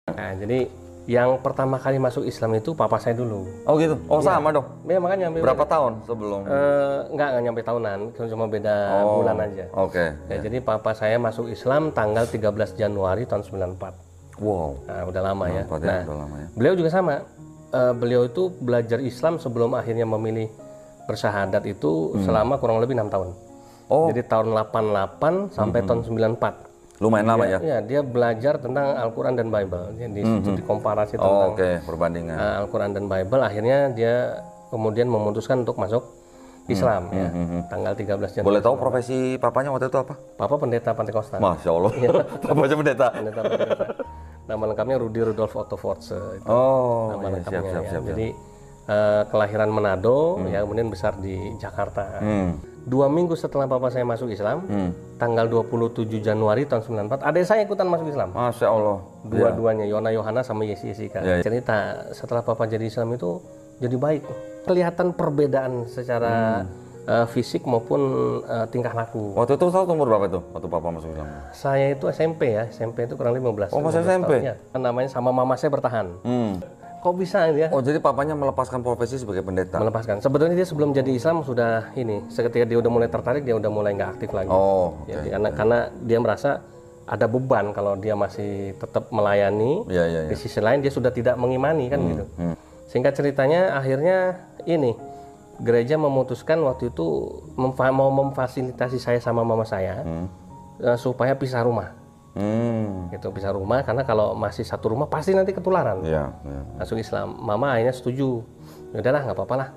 Nah, jadi yang pertama kali masuk Islam itu papa saya dulu. Oh gitu? Oh Iya. sama dong? Ya makanya Berapa tahun sebelum? Enggak nyampe tahunan, cuma beda bulan aja. Oke. Ya, jadi papa saya masuk Islam tanggal 13 Januari tahun 94. Wow. Nah, udah lama ya. Udah Nah, lama ya. beliau juga sama. Beliau itu belajar Islam sebelum akhirnya memilih bersyahadat itu selama kurang lebih 6 tahun. Oh. Jadi tahun 88 sampai tahun 94. Lumayan lama ya? Iya, dia belajar tentang Al-Quran dan Bible. Jadi studi komparasi tentang Oke, perbandingan. Al-Quran dan Bible. Akhirnya dia kemudian memutuskan untuk masuk Islam ya. Tanggal 13 Januari. Boleh tahu profesi papanya waktu itu apa? Papa pendeta Pantekosta. Masya Allah. Papanya pendeta. Pendeta Pantekosta. Nama lengkapnya Rudi Rudolf Otto Force. Itu Oh, nama iya, lengkapnya ya. siap. Jadi kelahiran Manado, ya kemudian besar di Jakarta. 2 minggu setelah papa saya masuk Islam, tanggal 27 Januari tahun 94, adik saya ikutan masuk Islam. Masya Allah. Dua-duanya, Yona Yohana sama Yesi Yesika. Cerita setelah papa jadi Islam itu jadi baik. Kelihatan perbedaan secara fisik maupun tingkah laku. Waktu itu tahu umur berapa tuh? Waktu papa masuk Islam? Saya itu SMP ya, SMP itu kurang 15. Oh, masih 15 SMP? tahun, ya. Namanya sama mama saya bertahan. Kok bisa ya? Oh, jadi papanya melepaskan profesi sebagai pendeta? Melepaskan. Sebetulnya dia sebelum jadi Islam sudah ini. Seketika dia udah mulai tertarik, dia udah mulai nggak aktif lagi. Oh, Ya, karena dia merasa ada beban kalau dia masih tetap melayani. Iya. Di sisi lain dia sudah tidak mengimani kan gitu. Singkat ceritanya akhirnya ini gereja memutuskan waktu itu mau memfasilitasi saya sama mama saya supaya pisah rumah. Gitu, pisah rumah karena kalau masih satu rumah pasti nanti ketularan. Iya. Masuk Islam. Mama akhirnya setuju. Ya udahlah nggak apa-apa lah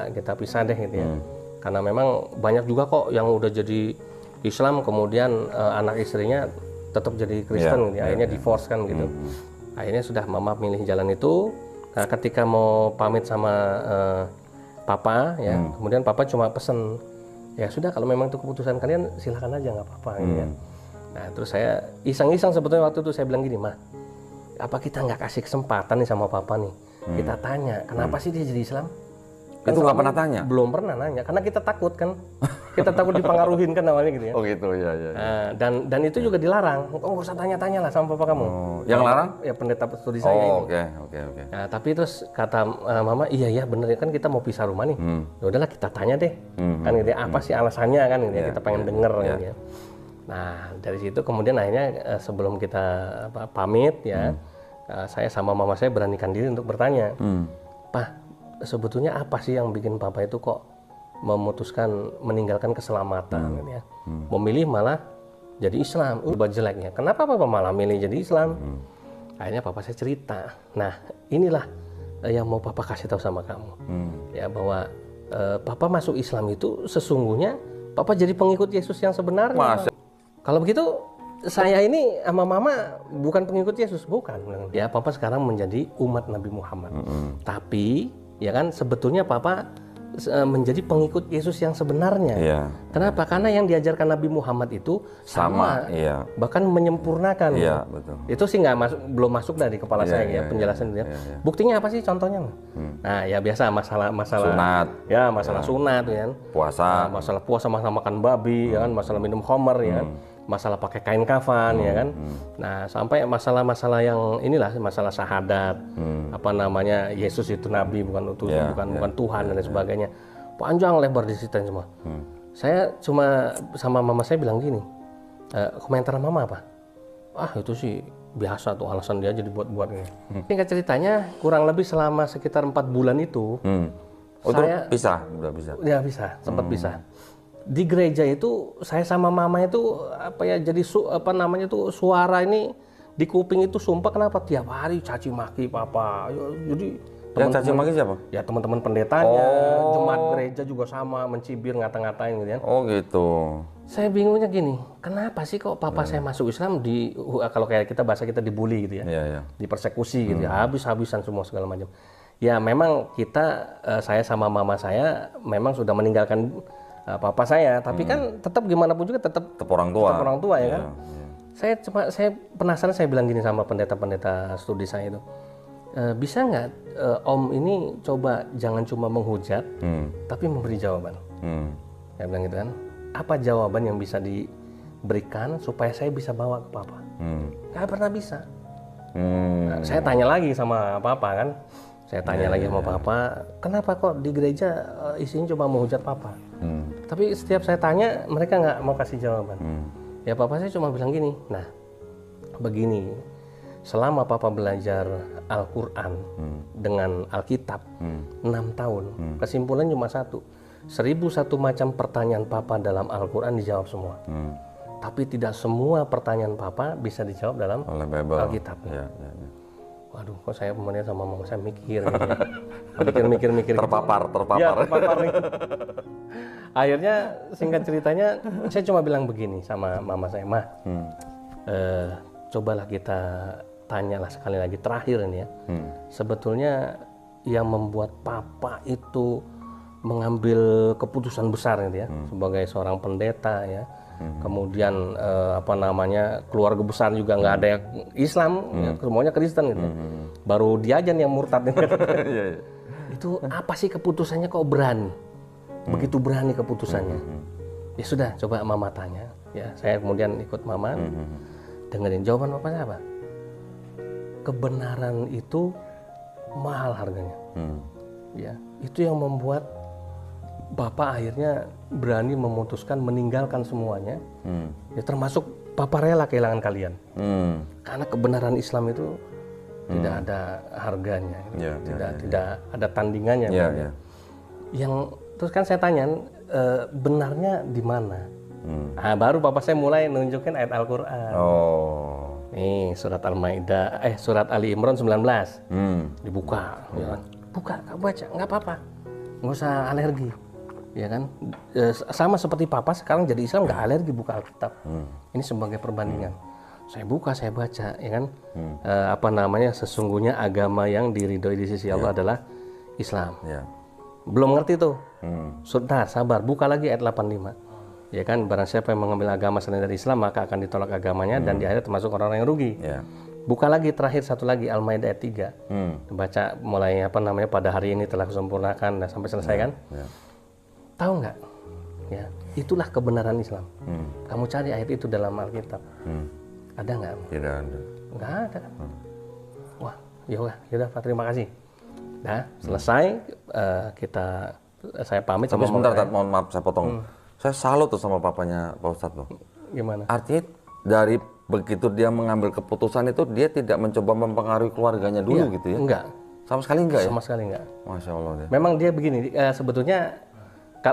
kita pisah deh gitu ya. Karena memang banyak juga kok yang udah jadi Islam kemudian anak istrinya tetap jadi Kristen gitu. Akhirnya divorce kan gitu. Akhirnya sudah mama milih jalan itu. Nah, ketika mau pamit sama papa ya, kemudian papa cuma pesen, ya sudah kalau memang itu keputusan kalian silakan aja nggak apa-apa gitu ya. Nah, terus saya iseng-iseng sebetulnya waktu itu saya bilang gini, "Ma, apa kita nggak kasih kesempatan nih sama papa nih? Kita tanya, kenapa sih dia jadi Islam?" Kan Itu nggak selama pernah tanya? Belum pernah nanya, karena kita takut kan. Kita takut dipengaruhin kan awalnya gitu ya. Oh gitu, iya. Nah, dan itu juga dilarang. Oh, nggak usah tanya-tanya lah sama papa kamu. Oh, yang larang? Ya pendeta studi saya Oh, ini. oke. Nah, tapi terus kata mama, iya bener ya kan kita mau pisah rumah nih. Ya udahlah kita tanya deh. Kan gitu ya, apa sih alasannya kan gitu ya, kita pengen denger gitu ya. Nah, dari situ kemudian akhirnya sebelum kita pamit ya, saya sama mama saya beranikan diri untuk bertanya. Pak, sebetulnya apa sih yang bikin papa itu kok memutuskan meninggalkan keselamatan gitu ya. Memilih malah jadi Islam. Buat jeleknya. Kenapa papa malah milih jadi Islam? Akhirnya papa saya cerita. Nah, inilah yang mau papa kasih tahu sama kamu. Ya bahwa papa masuk Islam itu sesungguhnya papa jadi pengikut Yesus yang sebenarnya. Kalau begitu saya ini sama mama bukan pengikut Yesus, bukan. Ya, papa sekarang menjadi umat Nabi Muhammad. Tapi ya kan sebetulnya papa menjadi pengikut Yesus yang sebenarnya. Iya. Kenapa? Karena yang diajarkan Nabi Muhammad itu sama. Iya. Bahkan menyempurnakan. Iya, betul. Itu sih belum masuk dari kepala saya ya penjelasan dia. Buktinya apa sih contohnya? Nah, ya biasa masalah Sunat. Ya, masalah sunat ya kan. Puasa. Nah, masalah puasa, masalah makan babi ya kan, masalah minum khamar ya kan. Masalah pakai kain kafan ya kan. Nah, sampai masalah-masalah yang inilah masalah syahadat. Apa namanya? Yesus itu nabi bukan utusan, bukan Tuhan dan lain sebagainya. Panjang lebar diceritain semua. Saya cuma sama mama saya bilang gini. Komentar mama apa? Ah, itu sih biasa tuh alasan dia aja dibuat-buat ini. Singkat ceritanya kurang lebih selama sekitar 4 bulan itu saya udah bisa. Ya bisa, sempat bisa. Di gereja itu saya sama mama itu jadi suara ini di kuping itu sumpah kenapa tiap hari caci maki papa. Jadi Yang caci maki siapa? Ya teman-teman pendetanya, jemaat gereja juga sama mencibir ngata-ngatain gitu kan. Oh gitu. Saya bingungnya gini, kenapa sih kok papa saya masuk Islam kalau kayak kita bahasa kita dibully gitu ya. Iya. Dipersekusi gitu ya, habis-habisan semua segala macam. Ya memang saya sama mama saya memang sudah meninggalkan papa saya, tapi kan tetap gimana pun juga tetap orang tua. Tetap orang tua ya kan. Saya penasaran, saya bilang gini sama pendeta-pendeta studi saya itu, bisa nggak Om ini coba jangan cuma menghujat, tapi memberi jawaban. Saya bilang gitu kan. Apa jawaban yang bisa diberikan supaya saya bisa bawa ke papa? Nggak pernah bisa. Nah, saya tanya lagi sama papa kan. Saya tanya lagi sama papa, kenapa kok di gereja isinya cuma menghujat papa? Tapi setiap saya tanya, mereka nggak mau kasih jawaban. Ya papa saya cuma bilang gini, nah begini, selama papa belajar Al-Quran dengan Alkitab 6 tahun, kesimpulan cuma satu, 1001 macam pertanyaan papa dalam Al-Quran dijawab semua. Tapi tidak semua pertanyaan papa bisa dijawab dalam Alkitab. Ya. Waduh, kok saya kemudian sama mama saya mikir gitu ya. Mikir Terpapar. Ya, terpapar nih. Akhirnya singkat ceritanya saya cuma bilang begini sama mama saya, "Ma, cobalah kita tanyalah sekali lagi terakhir ini ya. Sebetulnya yang membuat papa itu mengambil keputusan besar gitu ya, sebagai seorang pendeta ya. Kemudian keluarga besar juga nggak ada yang Islam, ya, semuanya Kristen gitu. Baru dia aja yang murtad. Itu apa sih keputusannya kok berani? Begitu berani keputusannya. Ya sudah, coba mama tanya. Ya, saya kemudian ikut mama, dengerin jawaban papa apa? Kebenaran itu mahal harganya. Ya, itu yang membuat Bapak akhirnya berani memutuskan meninggalkan semuanya, ya termasuk Papa rela kehilangan kalian, karena kebenaran Islam itu tidak ada harganya, tidak ada tandingannya. Yang terus kan saya tanya, benarnya di mana? Nah, baru Papa saya mulai nunjukin ayat Al-Quran. Nih surat Al-Maidah, surat Ali Imran 19, dibuka, ya kan? Buka, baca, nggak apa-apa, nggak usah alergi. Ya kan, sama seperti papa sekarang jadi Islam nggak alergi buka Alkitab. Ini sebagai perbandingan. Saya buka, saya baca, ya kan, sesungguhnya agama yang diridhoi di sisi Allah adalah Islam. Belum ngerti tuh, sudah sabar, buka lagi ayat 85. Ya kan, barang siapa yang mengambil agama selain dari Islam maka akan ditolak agamanya dan di akhirat termasuk orang-orang yang rugi. Buka lagi terakhir satu lagi Al-Maidah ayat 3. Baca mulai pada hari ini telah kusempurnakan dan sampai selesai kan. Tahu nggak? Ya, itulah kebenaran Islam. Kamu cari ayat itu dalam Alkitab. Ada nggak? Tidak ada. Nggak ada kan? Wah, yaudah Pak, terima kasih. Nah, selesai saya pamit. Tapi sebentar, mohon maaf saya potong. Saya salut tuh sama papanya Pak Ustadz loh. Gimana? Artinya dari begitu dia mengambil keputusan itu dia tidak mencoba mempengaruhi keluarganya dulu gitu ya? Enggak. Sama sekali enggak ya? Sama sekali enggak. Masya Allah deh. Memang dia begini, sebetulnya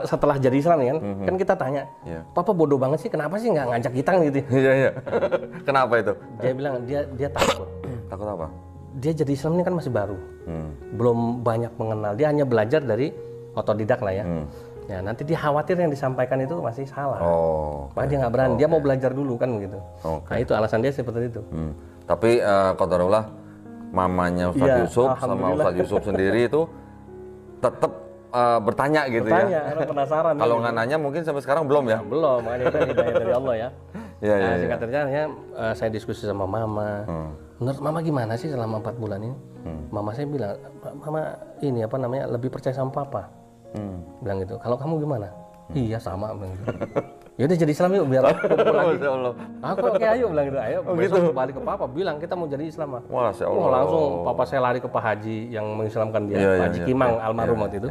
setelah jadi Islam kan kita tanya, Papa bodoh banget sih, kenapa sih nggak ngajak kita gitu? Iya. Kenapa itu? Dia bilang dia takut. Takut apa? Dia jadi Islam ini kan masih baru, belum banyak mengenal. Dia hanya belajar dari otodidak lah ya. Ya nanti dia khawatir yang disampaikan itu masih salah. Makanya dia nggak berani. Dia mau belajar dulu kan begitu. Nah itu alasan dia seperti itu. Tapi qadarullah mamanya Ustadz Yusuf sama Ustadz Yusuf sendiri itu tetap bertanya gitu ya. Karena penasaran. Kalau nggak nanya mungkin sampai sekarang belum ya? Belum, makanya itu hidayah dari Allah ya. Singkat cerita saya diskusi sama mama. Menurut mama gimana sih selama 4 bulan ini? Mama saya bilang, mama ini lebih percaya sama papa. Bilang gitu. Kalau kamu gimana? Iya sama bilang gitu. Yaudah jadi Islam yuk biar kumpul lagi. Aku oke ayo bilang gitu. Ayo besok balik ke papa bilang kita mau jadi Islam. Masya Allah. Langsung papa saya lari ke Pak Haji yang mengislamkan dia, Pak Haji Kimang almarhum waktu itu.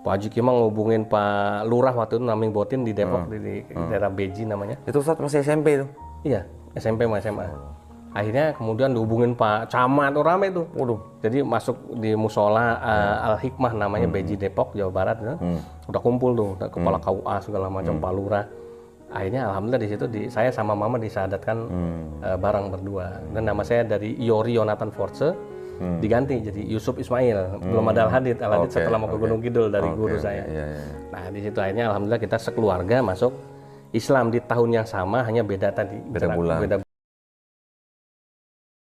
Pak Haji Kimang ngubungin Pak Lurah waktu itu namanya Botin di Depok di daerah Beji namanya. Itu saat masih SMP itu? Iya, SMP sama SMA. Akhirnya kemudian dihubungin Pak Camat, rame itu. Jadi masuk di musola Al-Hikmah namanya Beji Depok, Jawa Barat. Udah kumpul tuh, kepala KUA segala macam Pak Lurah. Akhirnya alhamdulillah di situ saya sama mama disahadatkan bareng berdua. Dan nama saya dari Yori Yonatan Force diganti jadi Yusuf Ismail. Belum ada Al-Hadid setelah mau ke Gunung Kidul dari guru saya. Nah di situ akhirnya alhamdulillah kita sekeluarga masuk Islam di tahun yang sama, hanya beda tadi. Beda bulan.